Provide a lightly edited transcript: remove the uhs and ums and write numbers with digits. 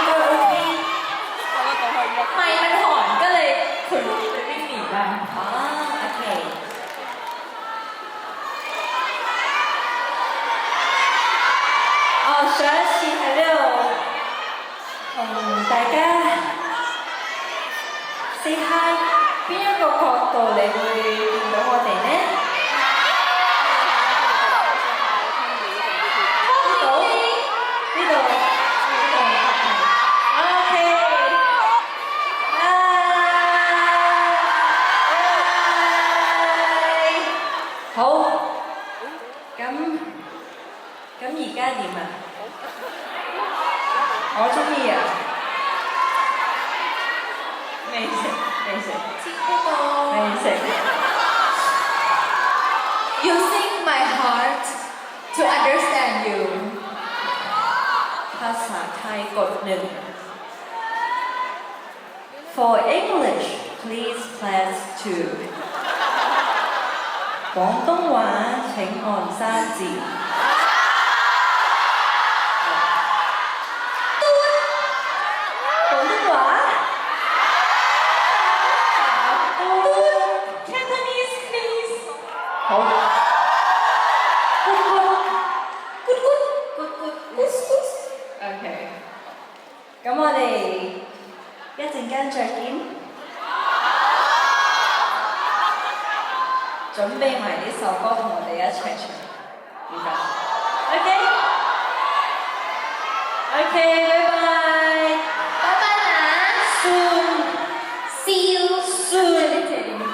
ก็โอเคไม่มันหอนก็เลยขนลุกเลยวิ่งหนีบ้างอ๋อโอเค学习还有大家 say hi 邊一個角度你會見到我哋呢？呢度OK 好咁而家點啊？我中意啊！未食。Using my heart to understand you ภาษาไทยกด1 For English please press 2廣東話請按3字咁我哋一陣間再見，準備埋呢首歌同我哋一齊唱，而家 OK， 拜拜，拜拜啦 ，soon，see you soon。